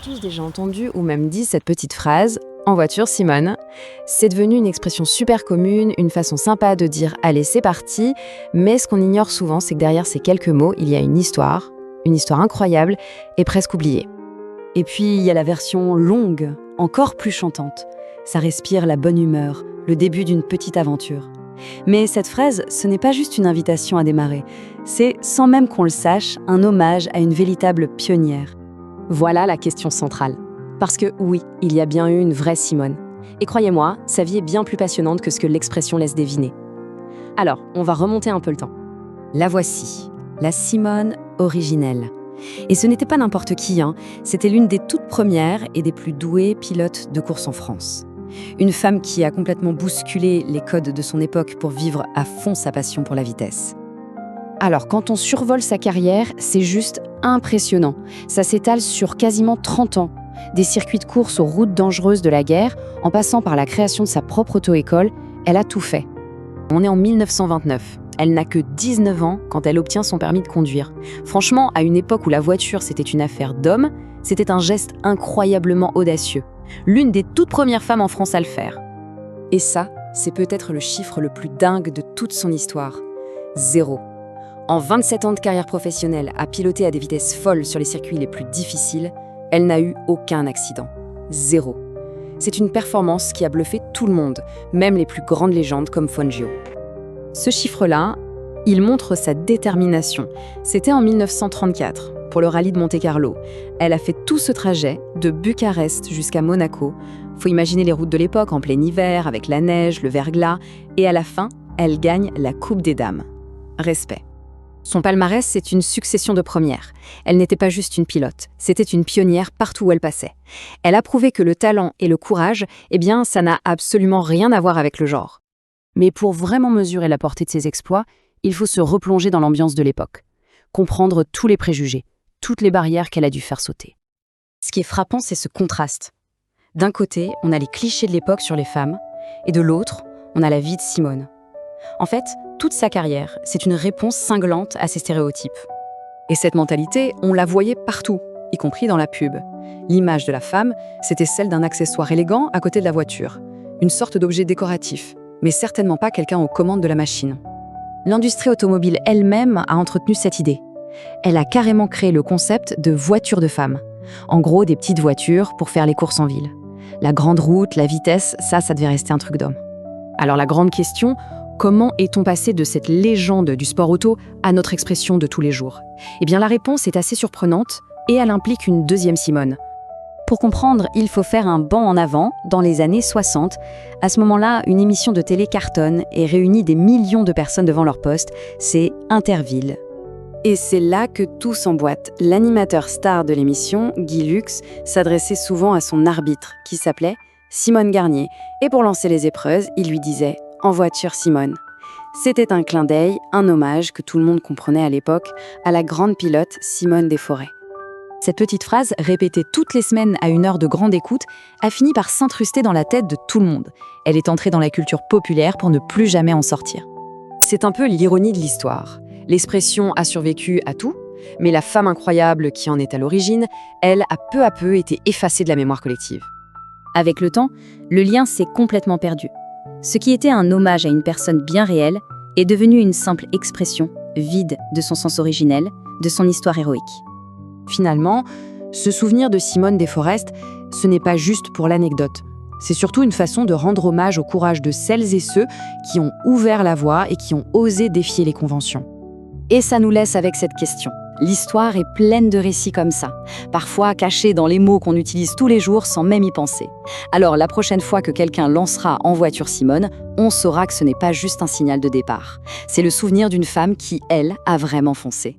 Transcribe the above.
tous déjà entendu ou même dit cette petite phrase « En voiture, Simone ». C'est devenu une expression super commune, une façon sympa de dire « Allez, c'est parti », mais ce qu'on ignore souvent, c'est que derrière ces quelques mots, il y a une histoire incroyable et presque oubliée. Et puis, il y a la version longue, encore plus chantante. Ça respire la bonne humeur, le début d'une petite aventure. Mais cette phrase, ce n'est pas juste une invitation à démarrer. C'est, sans même qu'on le sache, un hommage à une véritable pionnière. Voilà la question centrale. Parce que oui, il y a bien eu une vraie Simone. Et croyez-moi, sa vie est bien plus passionnante que ce que l'expression laisse deviner. Alors, on va remonter un peu le temps. La voici, la Simone originelle. Et ce n'était pas n'importe qui, c'était l'une des toutes premières et des plus douées pilotes de course en France. Une femme qui a complètement bousculé les codes de son époque pour vivre à fond sa passion pour la vitesse. Alors, quand on survole sa carrière, c'est juste impressionnant. Ça s'étale sur quasiment 30 ans. Des circuits de course aux routes dangereuses de la guerre, en passant par la création de sa propre auto-école, elle a tout fait. On est en 1929. Elle n'a que 19 ans quand elle obtient son permis de conduire. Franchement, à une époque où la voiture c'était une affaire d'hommes, c'était un geste incroyablement audacieux. L'une des toutes premières femmes en France à le faire. Et ça, c'est peut-être le chiffre le plus dingue de toute son histoire. 0. En 27 ans de carrière professionnelle, à piloter à des vitesses folles sur les circuits les plus difficiles, elle n'a eu aucun accident. 0. C'est une performance qui a bluffé tout le monde, même les plus grandes légendes comme Fangio. Ce chiffre-là, il montre sa détermination. C'était en 1934, pour le rallye de Monte-Carlo. Elle a fait tout ce trajet, de Bucarest jusqu'à Monaco. Faut imaginer les routes de l'époque en plein hiver, avec la neige, le verglas. Et à la fin, elle gagne la Coupe des Dames. Respect. Son palmarès, c'est une succession de premières. Elle n'était pas juste une pilote, c'était une pionnière partout où elle passait. Elle a prouvé que le talent et le courage, ça n'a absolument rien à voir avec le genre. Mais pour vraiment mesurer la portée de ses exploits, il faut se replonger dans l'ambiance de l'époque, comprendre tous les préjugés, toutes les barrières qu'elle a dû faire sauter. Ce qui est frappant, c'est ce contraste. D'un côté, on a les clichés de l'époque sur les femmes, et de l'autre, on a la vie de Simone. En fait, toute sa carrière, c'est une réponse cinglante à ces stéréotypes. Et cette mentalité, on la voyait partout, y compris dans la pub. L'image de la femme, c'était celle d'un accessoire élégant à côté de la voiture, une sorte d'objet décoratif, mais certainement pas quelqu'un aux commandes de la machine. L'industrie automobile elle-même a entretenu cette idée. Elle a carrément créé le concept de voiture de femme. En gros, des petites voitures pour faire les courses en ville. La grande route, la vitesse, ça devait rester un truc d'homme. Alors la grande question, comment est-on passé de cette légende du sport auto à notre expression de tous les jours ? La réponse est assez surprenante et elle implique une deuxième Simone. Pour comprendre, il faut faire un bond en avant dans les années 60. À ce moment-là, une émission de télé cartonne et réunit des millions de personnes devant leur poste. C'est Interville. Et c'est là que tout s'emboîte. L'animateur star de l'émission, Guy Lux, s'adressait souvent à son arbitre, qui s'appelait Simone Garnier. Et pour lancer les épreuves, il lui disait « En voiture, Simone ». C'était un clin d'œil, un hommage que tout le monde comprenait à l'époque, à la grande pilote Simone Desforêts. Cette petite phrase, répétée toutes les semaines à une heure de grande écoute, a fini par s'incruster dans la tête de tout le monde. Elle est entrée dans la culture populaire pour ne plus jamais en sortir. C'est un peu l'ironie de l'histoire. L'expression a survécu à tout, mais la femme incroyable qui en est à l'origine, elle a peu à peu été effacée de la mémoire collective. Avec le temps, le lien s'est complètement perdu. Ce qui était un hommage à une personne bien réelle est devenu une simple expression, vide de son sens originel, de son histoire héroïque. Finalement, se souvenir de Simone Desforêts, ce n'est pas juste pour l'anecdote. C'est surtout une façon de rendre hommage au courage de celles et ceux qui ont ouvert la voie et qui ont osé défier les conventions. Et ça nous laisse avec cette question. L'histoire est pleine de récits comme ça, parfois cachés dans les mots qu'on utilise tous les jours sans même y penser. Alors la prochaine fois que quelqu'un lancera En voiture Simone, on saura que ce n'est pas juste un signal de départ. C'est le souvenir d'une femme qui, elle, a vraiment foncé.